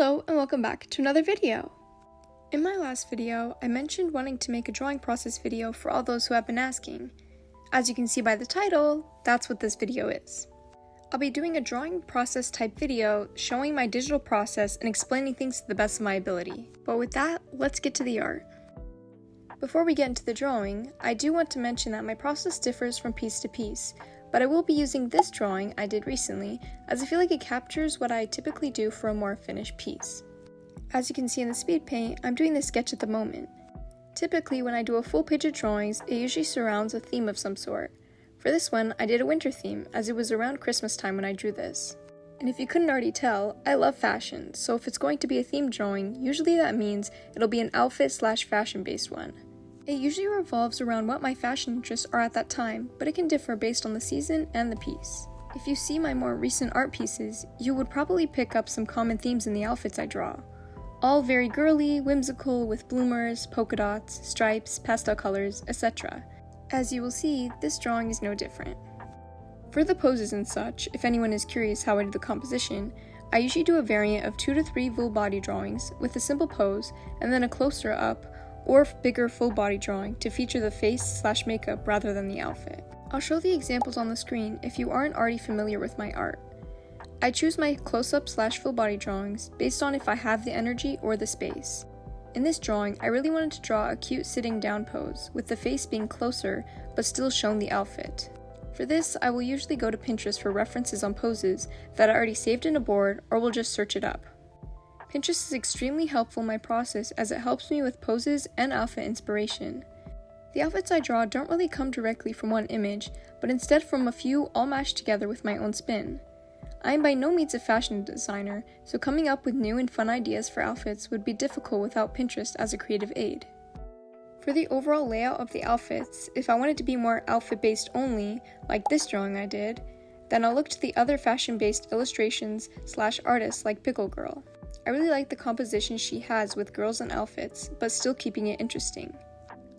Hello and welcome back to another video. In my last video, I mentioned wanting to make a drawing process video for all those who have been asking. As you can see by the title, that's what this video is. I'll be doing a drawing process type video showing my digital process and explaining things to the best of my ability. But with that, let's get to the art. Before we get into the drawing, I do want to mention that my process differs from piece to piece, but I will be using this drawing I did recently as I feel like it captures what I typically do for a more finished piece. As you can see in the speed paint, I'm doing this sketch at the moment. Typically when I do a full page of drawings, it usually surrounds a theme of some sort. For this one, I did a winter theme as it was around Christmas time when I drew this. And if you couldn't already tell, I love fashion, so if it's going to be a theme drawing, usually that means it'll be an outfit/fashion based one. It usually revolves around what my fashion interests are at that time, but it can differ based on the season and the piece. If you see my more recent art pieces, you would probably pick up some common themes in the outfits I draw. All very girly, whimsical, with bloomers, polka dots, stripes, pastel colors, etc. As you will see, this drawing is no different. For the poses and such, if anyone is curious how I do the composition, I usually do a variant of 2 to 3 full body drawings with a simple pose and then a closer up or bigger full body drawing to feature the face/makeup rather than the outfit. I'll show the examples on the screen if you aren't already familiar with my art. I choose my close-up/full body drawings based on if I have the energy or the space. In this drawing, I really wanted to draw a cute sitting down pose, with the face being closer but still showing the outfit. For this, I will usually go to Pinterest for references on poses that I already saved in a board or will just search it up. Pinterest is extremely helpful in my process as it helps me with poses and outfit inspiration. The outfits I draw don't really come directly from one image, but instead from a few all mashed together with my own spin. I am by no means a fashion designer, so coming up with new and fun ideas for outfits would be difficult without Pinterest as a creative aid. For the overall layout of the outfits, if I wanted to be more outfit-based only, like this drawing I did, then I'll look to the other fashion-based illustrations/artists like Pickle Girl. I really like the composition she has with girls and outfits, but still keeping it interesting.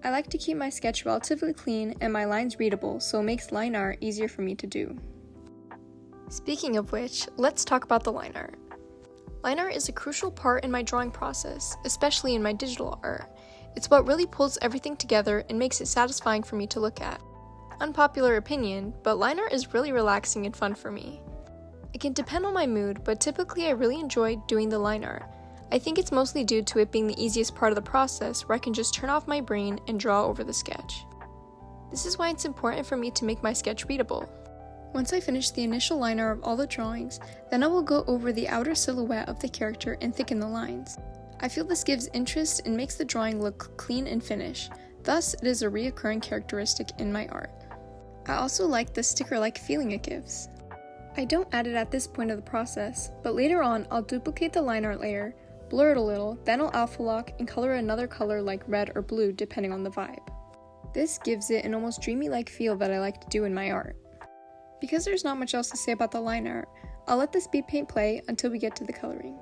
I like to keep my sketch relatively clean and my lines readable, so it makes line art easier for me to do. Speaking of which, let's talk about the line art. Line art is a crucial part in my drawing process, especially in my digital art. It's what really pulls everything together and makes it satisfying for me to look at. Unpopular opinion, but line art is really relaxing and fun for me. It can depend on my mood, but typically I really enjoy doing the line art. I think it's mostly due to it being the easiest part of the process where I can just turn off my brain and draw over the sketch. This is why it's important for me to make my sketch readable. Once I finish the initial line art of all the drawings, then I will go over the outer silhouette of the character and thicken the lines. I feel this gives interest and makes the drawing look clean and finished, thus it is a reoccurring characteristic in my art. I also like the sticker-like feeling it gives. I don't add it at this point of the process, but later on I'll duplicate the line art layer, blur it a little, then I'll alpha lock and color another color like red or blue depending on the vibe. This gives it an almost dreamy-like feel that I like to do in my art. Because there's not much else to say about the line art, I'll let the speed paint play until we get to the coloring.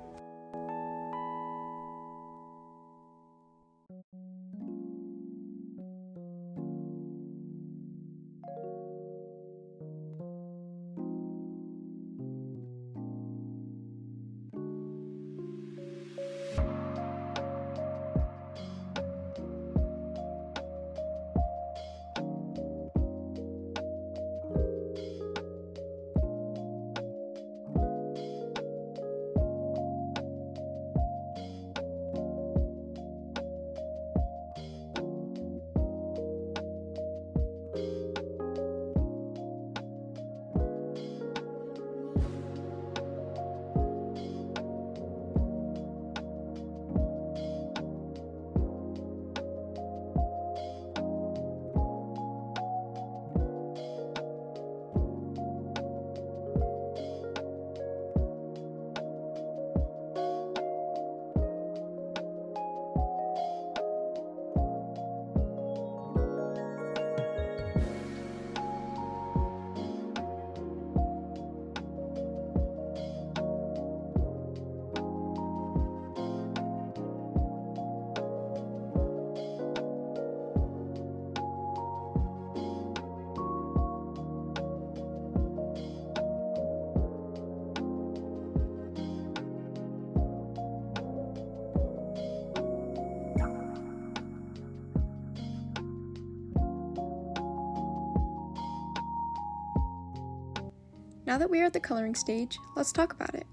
Now that we are at the coloring stage, let's talk about it.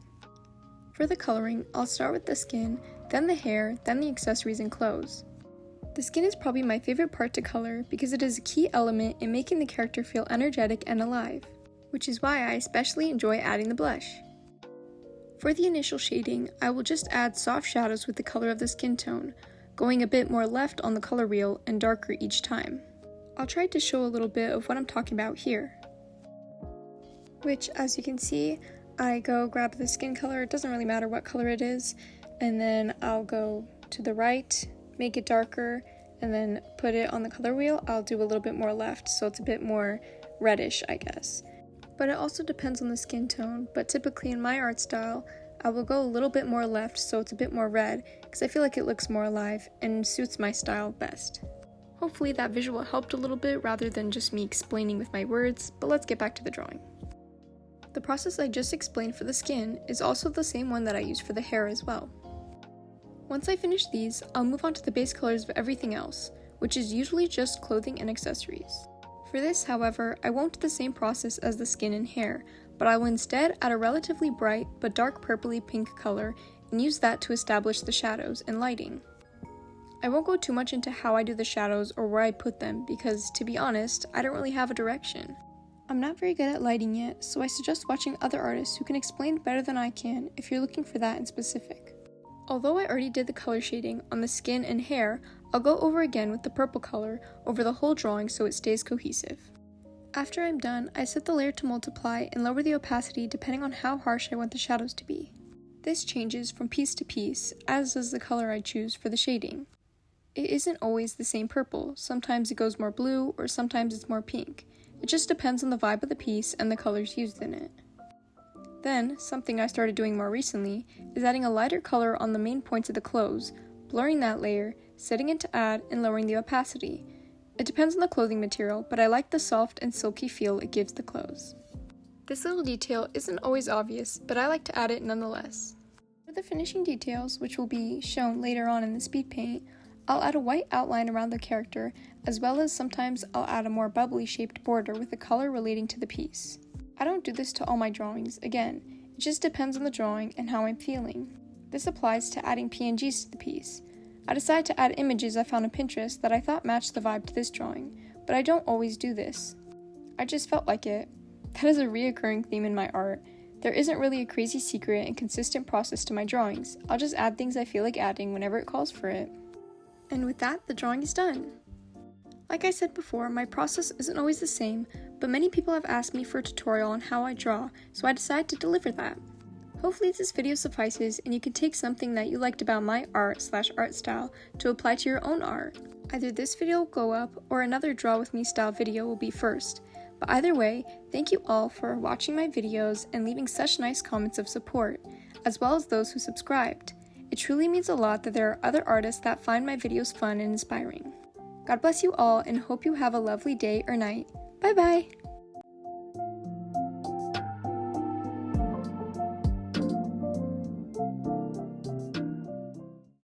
For the coloring, I'll start with the skin, then the hair, then the accessories and clothes. The skin is probably my favorite part to color because it is a key element in making the character feel energetic and alive, which is why I especially enjoy adding the blush. For the initial shading, I will just add soft shadows with the color of the skin tone, going a bit more left on the color wheel and darker each time. I'll try to show a little bit of what I'm talking about here. Which, as you can see, I go grab the skin color, it doesn't really matter what color it is, and then I'll go to the right, make it darker, and then put it on the color wheel. I'll do a little bit more left, so it's a bit more reddish, I guess. But it also depends on the skin tone, but typically in my art style, I will go a little bit more left so it's a bit more red, because I feel like it looks more alive and suits my style best. Hopefully that visual helped a little bit rather than just me explaining with my words, but let's get back to the drawing. The process I just explained for the skin is also the same one that I use for the hair as well. Once I finish these, I'll move on to the base colors of everything else, which is usually just clothing and accessories. For this, however, I won't do the same process as the skin and hair, but I will instead add a relatively bright but dark purpley pink color and use that to establish the shadows and lighting. I won't go too much into how I do the shadows or where I put them because, to be honest, I don't really have a direction. I'm not very good at lighting yet, so I suggest watching other artists who can explain better than I can if you're looking for that in specific. Although I already did the color shading on the skin and hair, I'll go over again with the purple color over the whole drawing so it stays cohesive. After I'm done, I set the layer to multiply and lower the opacity depending on how harsh I want the shadows to be. This changes from piece to piece, as does the color I choose for the shading. It isn't always the same purple, sometimes it goes more blue or sometimes it's more pink. It just depends on the vibe of the piece and the colors used in it. Then, something I started doing more recently is adding a lighter color on the main points of the clothes, blurring that layer, setting it to add, and lowering the opacity. It depends on the clothing material, but I like the soft and silky feel it gives the clothes. This little detail isn't always obvious, but I like to add it nonetheless. For the finishing details, which will be shown later on in the speed paint, I'll add a white outline around the character, as well as sometimes I'll add a more bubbly shaped border with the color relating to the piece. I don't do this to all my drawings, again, it just depends on the drawing and how I'm feeling. This applies to adding PNGs to the piece. I decided to add images I found on Pinterest that I thought matched the vibe to this drawing, but I don't always do this. I just felt like it. That is a reoccurring theme in my art. There isn't really a crazy secret and consistent process to my drawings. I'll just add things I feel like adding whenever it calls for it. And with that, the drawing is done. Like I said before, my process isn't always the same, but many people have asked me for a tutorial on how I draw, so I decided to deliver that. Hopefully this video suffices and you can take something that you liked about my art style to apply to your own art. Either this video will go up or another Draw With Me style video will be first. But either way, thank you all for watching my videos and leaving such nice comments of support, as well as those who subscribed. It truly means a lot that there are other artists that find my videos fun and inspiring. God bless you all and hope you have a lovely day or night. Bye bye!